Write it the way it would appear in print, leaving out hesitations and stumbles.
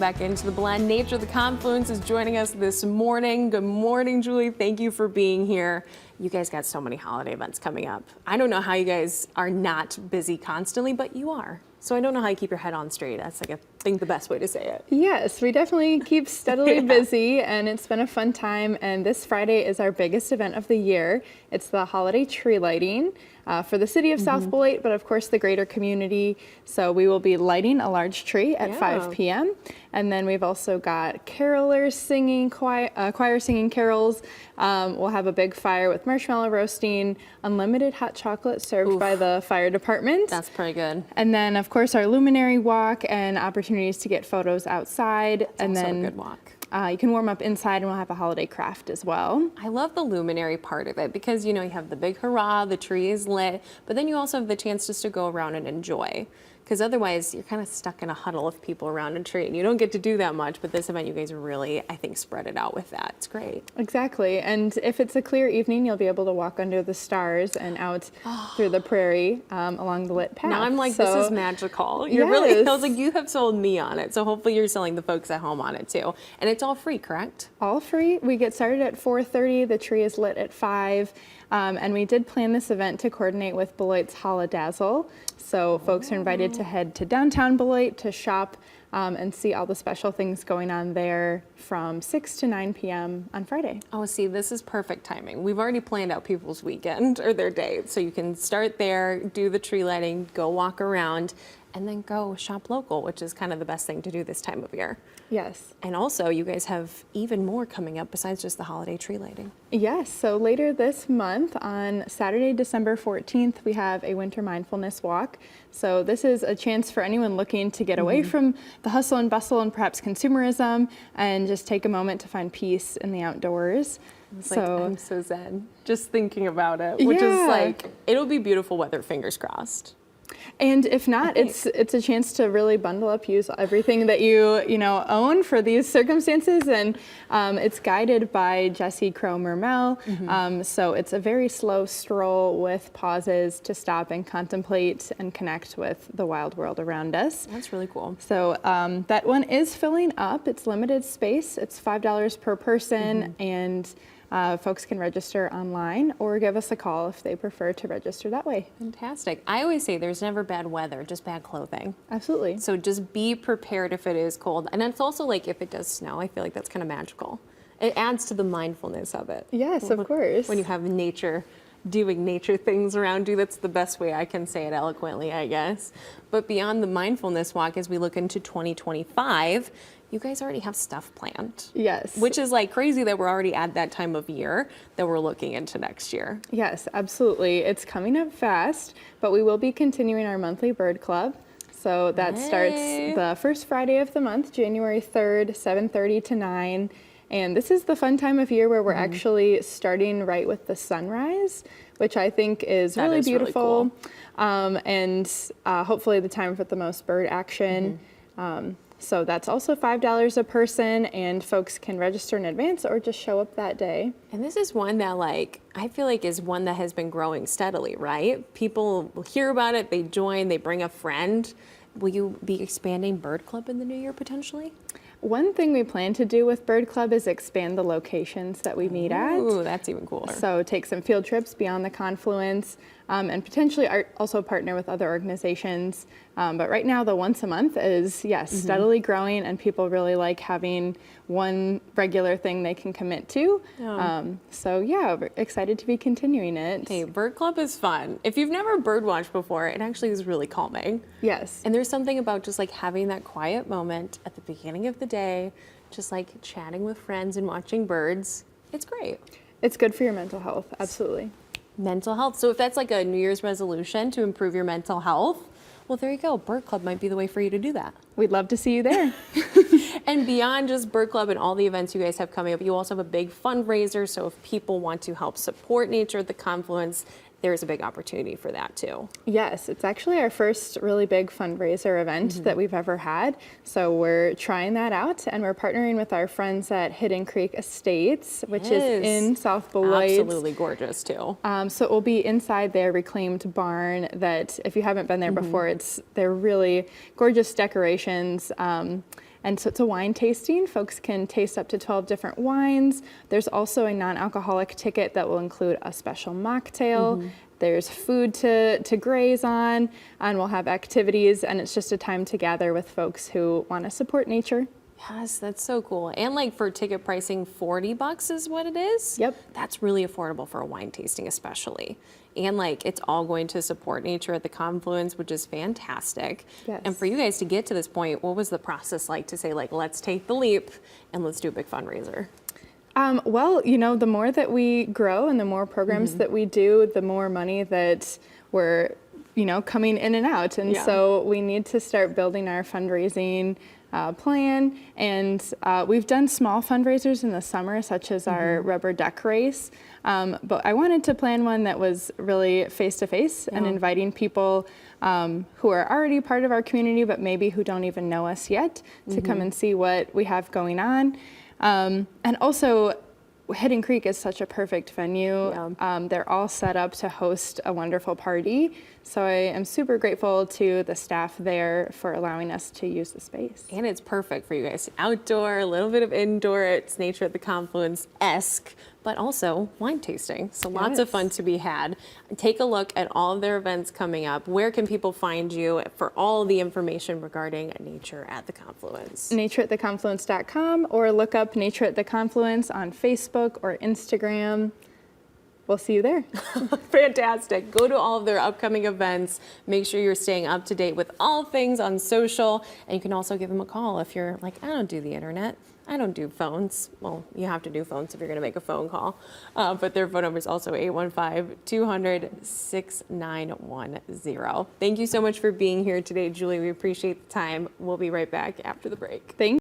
Back into the blend. Nature the Confluence is joining us this morning. Good morning, Julie. Thank you for being here. You guys got so many holiday events coming up. I don't know how you guys are not busy constantly, but you are. So I don't know how you keep your head on straight. That's like, I think, the best way to say it. Yes, we definitely keep steadily busy, and it's been a fun time. And this Friday is our biggest event of the year. It's the holiday tree lighting for the city of South Beloit, but of course the greater community. So we will be lighting a large tree at 5 p.m. And then we've also got carolers singing, choir singing carols. We'll have a big fire with marshmallow roasting, unlimited hot chocolate served by the fire department. That's pretty good. And then, of course, our luminary walk and opportunities to get photos outside. That's and also then a good walk. You can warm up inside, and we'll have a holiday craft as well. I love the luminary part of it because, you know, you have the big hurrah, the tree is lit, but then you also have the chance just to go around and enjoy. Because otherwise, you're kind of stuck in a huddle of people around a tree, and you don't get to do that much. But this event, you guys really, I think, spread it out with that. It's great. Exactly. And if it's a clear evening, you'll be able to walk under the stars and out through the prairie along the lit path. Now I'm like, this is magical. You're really, I was like, you have sold me on it. So hopefully you're selling the folks at home on it too. And it's all free, correct? All free. We get started at 4:30. The tree is lit at 5. And we did plan this event to coordinate with Beloit's Holidazzle. So folks are invited to head to downtown Beloit to shop and see all the special things going on there from 6 to 9 p.m. on Friday. Oh, see, this is perfect timing. We've already planned out people's weekend or their day. So you can start there, do the tree lighting, go walk around, and then go shop local, which is kind of the best thing to do this time of year. Yes. And also, you guys have even more coming up besides just the holiday tree lighting. Yes, so later this month on Saturday, December 14th, we have a winter mindfulness walk. So this is a chance for anyone looking to get away from the hustle and bustle and perhaps consumerism and just take a moment to find peace in the outdoors. It's like, I'm so zen just thinking about it, which is like, it'll be beautiful weather, fingers crossed. And if not, it's a chance to really bundle up, use everything that you own for these circumstances. And it's guided by Jesse Crow-Mermel. So it's a very slow stroll with pauses to stop and contemplate and connect with the wild world around us. That's really cool. So that one is filling up. It's limited space. It's $5 per person, and folks can register online or give us a call if they prefer to register that way. Fantastic. I always say there's never bad weather, just bad clothing. Absolutely. So just be prepared if it is cold. And it's also like if it does snow, I feel like that's kind of magical. It adds to the mindfulness of it. Yes, of course. When you have nature doing nature things around you, that's the best way I can say it eloquently, I guess. But beyond the mindfulness walk, as we look into 2025, you guys already have stuff planned. Yes. Which is like crazy that we're already at that time of year that we're looking into next year. Yes, absolutely. It's coming up fast, but we will be continuing our monthly bird club. So that starts the first Friday of the month, January 3rd, 7:30 to 9. And this is the fun time of year where we're actually starting right with the sunrise, which I think is really beautiful. Really cool. And hopefully the time for the most bird action. So that's also $5 a person, and folks can register in advance or just show up that day. And this is one that, like, I feel like is one that has been growing steadily, right? People will hear about it, they join, they bring a friend. Will you be expanding Bird Club in the new year potentially? One thing we plan to do with Bird Club is expand the locations that we meet at. Ooh, that's even cooler. So take some field trips beyond the Confluence, and potentially also partner with other organizations. But right now, the once a month is, steadily growing, and people really like having one regular thing they can commit to. So yeah, we're excited to be continuing it. Hey, Bird Club is fun. If you've never bird watched before, it actually is really calming. Yes. And there's something about just like having that quiet moment at the beginning of the day, just like chatting with friends and watching birds. It's great. It's good for your mental health, absolutely. Mental health. So if that's like a New Year's resolution to improve your mental health, well, there you go. Bird Club might be the way for you to do that. We'd love to see you there. And beyond just Bird Club and all the events you guys have coming up, you also have a big fundraiser. So if people want to help support nature at the Confluence, there's a big opportunity for that too. Yes, it's actually our first really big fundraiser event that we've ever had. So we're trying that out, and we're partnering with our friends at Hidden Creek Estates, which is in South Beloit. Absolutely gorgeous too. So it will be inside their reclaimed barn that, if you haven't been there before, they're really gorgeous decorations. And so it's a wine tasting. Folks can taste up to 12 different wines. There's also a non-alcoholic ticket that will include a special mocktail. There's food to graze on, and we'll have activities, and it's just a time to gather with folks who want to support nature. Yes, that's so cool. And like for ticket pricing, $40 is what it is. Yep. That's really affordable for a wine tasting especially. And like it's all going to support nature at the Confluence, which is fantastic. Yes. And for you guys to get to this point, what was the process like to say like, let's take the leap and let's do a big fundraiser? Well, you know, the more that we grow and the more programs that we do, the more money that we're, you know, coming in and out. And so we need to start building our fundraising plan. And we've done small fundraisers in the summer, such as our rubber duck race. But I wanted to plan one that was really face-to-face and inviting people who are already part of our community, but maybe who don't even know us yet, to come and see what we have going on. And also, Hidden Creek is such a perfect venue. They're all set up to host a wonderful party. So I am super grateful to the staff there for allowing us to use the space. And it's perfect for you guys. Outdoor, a little bit of indoor. It's nature at the Confluence-esque, but also wine tasting. So lots of fun to be had. Take a look at all of their events coming up. Where can people find you for all the information regarding Nature at the Confluence? natureattheconfluence.com, or look up Nature at the Confluence on Facebook or Instagram. We'll see you there. Fantastic. Go to all of their upcoming events. Make sure you're staying up to date with all things on social. And you can also give them a call if you're like, I don't do the internet. I don't do phones. Well, you have to do phones if you're going to make a phone call. But their phone number is also 815-200-6910. Thank you so much for being here today, Julie. We appreciate the time. We'll be right back after the break. Thank you.